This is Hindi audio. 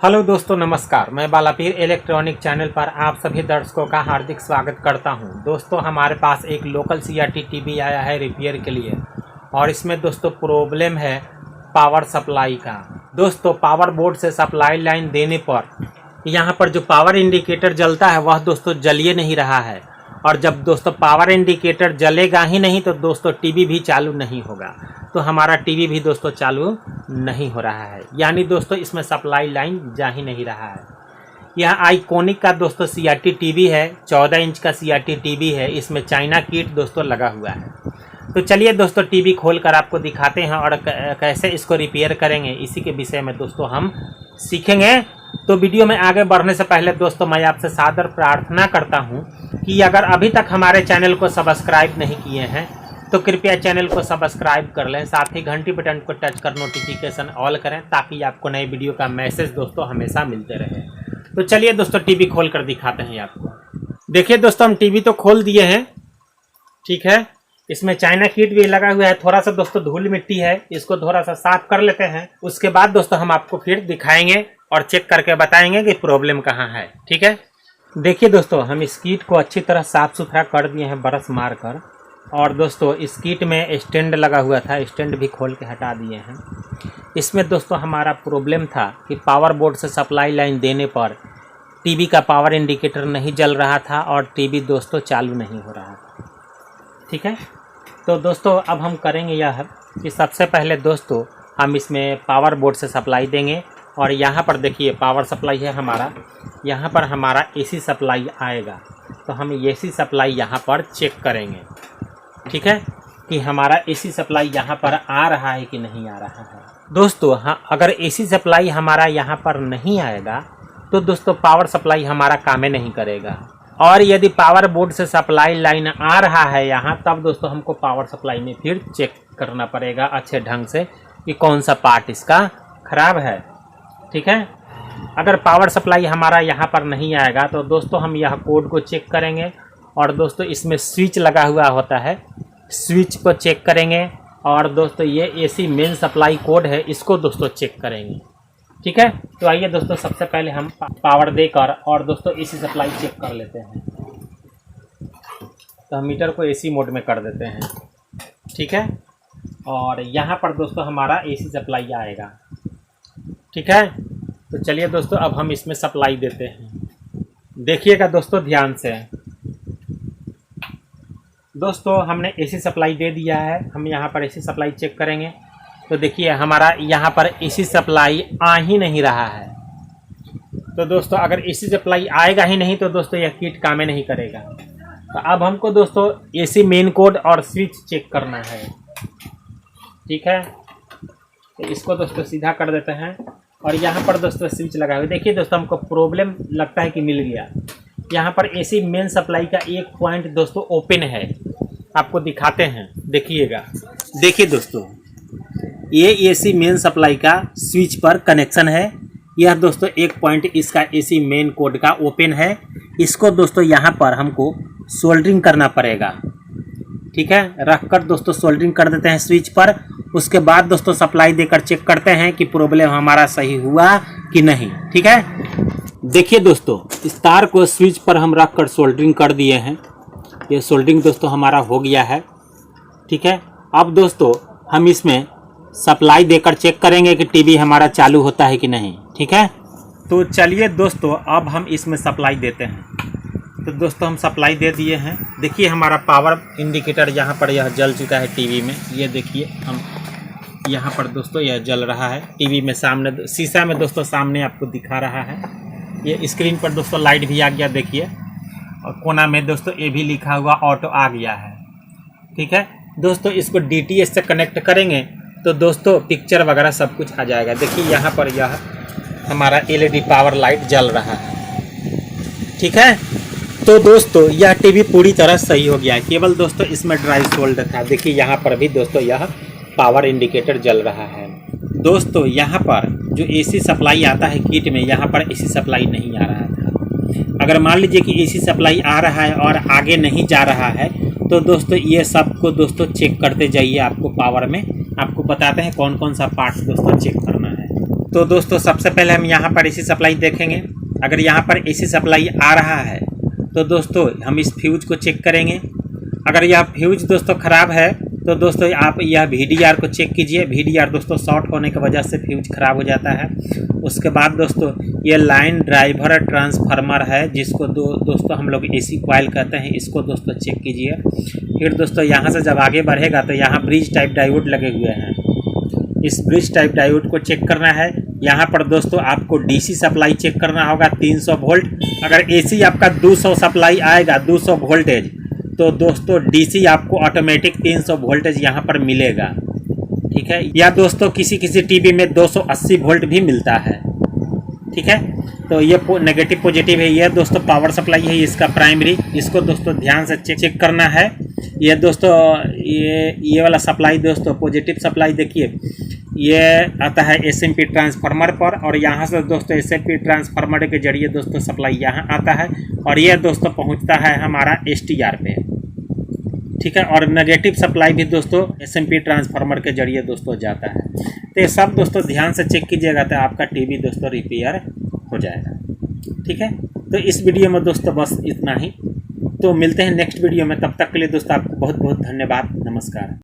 हेलो दोस्तों, नमस्कार। मैं बालापीर इलेक्ट्रॉनिक चैनल पर आप सभी दर्शकों का हार्दिक स्वागत करता हूं। दोस्तों, हमारे पास एक लोकल सीआरटी टीवी आया है रिपेयर के लिए और इसमें दोस्तों प्रॉब्लम है पावर सप्लाई का। दोस्तों, पावर बोर्ड से सप्लाई लाइन देने पर यहां पर जो पावर इंडिकेटर जलता है वह दोस्तों जलिए नहीं रहा है, और जब दोस्तों पावर इंडिकेटर जलेगा ही नहीं तो दोस्तों टीवी भी चालू नहीं होगा। तो हमारा टीवी भी दोस्तों चालू नहीं हो रहा है, यानी दोस्तों इसमें सप्लाई लाइन जा ही नहीं रहा है। यह आइकॉनिक का दोस्तों सीआरटी टीवी है, 14 इंच का सीआरटी टीवी है। इसमें चाइना किट दोस्तों लगा हुआ है। तो चलिए दोस्तों टीवी खोलकर आपको दिखाते हैं और कैसे इसको रिपेयर करेंगे, इसी के विषय में दोस्तों हम सीखेंगे। तो वीडियो में आगे बढ़ने से पहले दोस्तों मैं आपसे सादर प्रार्थना करता हूं कि अगर अभी तक हमारे चैनल को सब्सक्राइब नहीं किए हैं तो कृपया चैनल को सब्सक्राइब कर लें, साथ ही घंटी बटन को टच कर नोटिफिकेशन ऑल करें ताकि आपको नए वीडियो का मैसेज दोस्तों हमेशा मिलते रहे। तो चलिए दोस्तों टीवी खोल कर दिखाते हैं आपको। देखिए दोस्तों, हम टीवी तो खोल दिए हैं, ठीक है। इसमें चाइना किट भी लगा हुआ है। थोड़ा सा दोस्तों धूल मिट्टी है, इसको थोड़ा सा साफ कर लेते हैं। उसके बाद दोस्तों हम आपको फिर दिखाएंगे और चेक करके बताएंगे कि प्रॉब्लम कहाँ है, ठीक है। देखिए दोस्तों, हम इस किट को अच्छी तरह साफ सुथरा कर दिए हैं ब्रश मारकर, और दोस्तों इस किट में स्टैंड लगा हुआ था, स्टैंड भी खोल के हटा दिए हैं। इसमें दोस्तों हमारा प्रॉब्लम था कि पावर बोर्ड से सप्लाई लाइन देने पर टीवी का पावर इंडिकेटर नहीं जल रहा था और टीवी दोस्तों चालू नहीं हो रहा था, ठीक है। तो दोस्तों अब हम करेंगे यह कि सबसे पहले दोस्तों हम इसमें पावर बोर्ड से सप्लाई देंगे, और यहाँ पर देखिए पावर सप्लाई है हमारा, यहाँ पर हमारा एसी सप्लाई आएगा। तो हम एसी सप्लाई यहाँ पर चेक करेंगे, ठीक है, कि हमारा एसी सप्लाई यहाँ पर आ रहा है कि नहीं आ रहा है। दोस्तों हाँ, अगर एसी सप्लाई हमारा यहाँ पर नहीं आएगा तो दोस्तों पावर सप्लाई हमारा काम नहीं करेगा, और यदि पावर बोर्ड से सप्लाई लाइन आ रहा है यहाँ, तब दोस्तों हमको पावर सप्लाई में फिर चेक करना पड़ेगा अच्छे ढंग से कि कौन सा पार्ट इसका खराब है, ठीक है। अगर पावर सप्लाई हमारा यहाँ पर नहीं आएगा तो दोस्तों हम यह कोड को चेक करेंगे, और दोस्तों इसमें स्विच लगा हुआ होता है, स्विच को चेक करेंगे, और दोस्तों ये एसी मेन सप्लाई कोड है, इसको दोस्तों चेक करेंगे, ठीक है। तो आइए दोस्तों सबसे पहले हम पावर देकर और दोस्तों एसी सप्लाई चेक कर लेते हैं। तो हम मीटर को एसी मोड में कर देते हैं, ठीक है, और यहाँ पर दोस्तों हमारा एसी सप्लाई आएगा, ठीक है। तो चलिए दोस्तों अब हम इसमें सप्लाई देते हैं। देखिएगा दोस्तों ध्यान से। दोस्तों हमने एसी सप्लाई दे दिया है, हम यहाँ पर एसी सप्लाई चेक करेंगे। तो देखिए हमारा यहाँ पर एसी सप्लाई आ ही नहीं रहा है। तो दोस्तों अगर एसी सप्लाई आएगा ही नहीं तो दोस्तों यह किट काम नहीं करेगा। तो अब हमको दोस्तों एसी मेन कोड और स्विच चेक करना है, ठीक है। तो इसको दोस्तों सीधा कर देते हैं, और यहाँ पर दोस्तों स्विच लगा हुआ। देखिए दोस्तों हमको प्रॉब्लम लगता है कि मिल गया। यहाँ पर एसी मेन सप्लाई का एक पॉइंट दोस्तों ओपन है, आपको दिखाते हैं, देखिएगा। देखिए दोस्तों ये एसी मेन सप्लाई का स्विच पर कनेक्शन है। यह दोस्तों एक पॉइंट इसका एसी मेन कोड का ओपन है। इसको दोस्तों यहाँ पर हमको सोल्डरिंग करना पड़ेगा, ठीक है। रखकर दोस्तों सोल्डरिंग कर देते हैं स्विच पर। उसके बाद दोस्तों सप्लाई देकर चेक करते हैं कि प्रॉब्लम हमारा सही हुआ कि नहीं, ठीक है। देखिए दोस्तों इस तार को स्विच पर हम रख कर सोल्डरिंग कर दिए हैं। ये सोल्डरिंग दोस्तों हमारा हो गया है, ठीक है। अब दोस्तों हम इसमें सप्लाई देकर चेक करेंगे कि टीवी हमारा चालू होता है कि नहीं, ठीक है। तो चलिए दोस्तों अब हम इसमें सप्लाई देते हैं। तो दोस्तों हम सप्लाई दे दिए हैं। देखिए हमारा पावर इंडिकेटर यहाँ पर यह जल चुका है टीवी में। ये देखिए हम यहाँ पर दोस्तों यह जल रहा है टीवी में, सामने शीशा में दोस्तों सामने आपको दिखा रहा है। ये स्क्रीन पर दोस्तों लाइट भी आ गया, देखिए, और कोना में दोस्तों ये भी लिखा हुआ ऑटो आ गया है, ठीक है। दोस्तों इसको DTS से कनेक्ट करेंगे तो दोस्तों पिक्चर वगैरह सब कुछ आ जाएगा। देखिए यहाँ पर यह हमारा LED पावर लाइट जल रहा है, ठीक है। तो दोस्तों यह टीवी पूरी तरह सही हो गया है, केवल दोस्तों इसमें ड्राई सोल्ड था। देखिए यहाँ पर भी दोस्तों यह पावर इंडिकेटर जल रहा है। दोस्तों यहाँ पर जो एसी सप्लाई आता है किट में, यहाँ पर एसी सप्लाई नहीं आ रहा था। अगर मान लीजिए कि एसी सप्लाई आ रहा है और आगे नहीं जा रहा है तो दोस्तों ये सब को दोस्तों चेक करते जाइए। आपको पावर में आपको बताते हैं कौन कौन सा पार्ट्स दोस्तों चेक करना है। तो दोस्तों सबसे पहले हम यहाँ पर एसी सप्लाई देखेंगे। अगर यहाँ पर एसी सप्लाई आ रहा है तो दोस्तों हम इस फ्यूज को चेक करेंगे। अगर यह फ्यूज दोस्तों ख़राब है तो दोस्तों आप यह VDR को चेक कीजिए। VDR दोस्तों शॉर्ट होने की वजह से फ्यूज ख़राब हो जाता है। उसके बाद दोस्तों ये लाइन ड्राइवर ट्रांसफार्मर है जिसको दोस्तों हम लोग AC कॉइल कहते हैं, इसको दोस्तों चेक कीजिए। फिर दोस्तों यहाँ से जब आगे बढ़ेगा तो यहाँ ब्रिज टाइप डायोड लगे हुए हैं, इस ब्रिज टाइप डायोड को चेक करना है। यहाँ पर दोस्तों आपको DC सप्लाई चेक करना होगा 300 वोल्ट। अगर AC आपका 200 सप्लाई आएगा 200 वोल्टेज तो दोस्तों DC आपको ऑटोमेटिक 300 वोल्टेज यहाँ पर मिलेगा, ठीक है। या दोस्तों किसी किसी टीवी में 280 वोल्ट भी मिलता है, ठीक है। तो ये नेगेटिव पॉजिटिव है। ये दोस्तों पावर सप्लाई है इसका प्राइमरी, इसको दोस्तों ध्यान से चेक करना है। ये दोस्तों ये वाला सप्लाई दोस्तों पॉजिटिव सप्लाई देखिए ये आता है SMP ट्रांसफार्मर पर, और यहाँ से दोस्तों SMP ट्रांसफार्मर के जरिए दोस्तों सप्लाई यहाँ आता है और ये दोस्तों पहुँचता है हमारा STR पे, ठीक है। और नेगेटिव सप्लाई भी दोस्तों SMP ट्रांसफार्मर के जरिए दोस्तों जाता है। तो ये सब दोस्तों ध्यान से चेक कीजिएगा तो आपका टीवी दोस्तों रिपेयर हो जाएगा, ठीक है। तो इस वीडियो में दोस्तों बस इतना ही। तो मिलते हैं नेक्स्ट वीडियो में, तब तक के लिए दोस्तों आपको बहुत बहुत धन्यवाद। नमस्कार।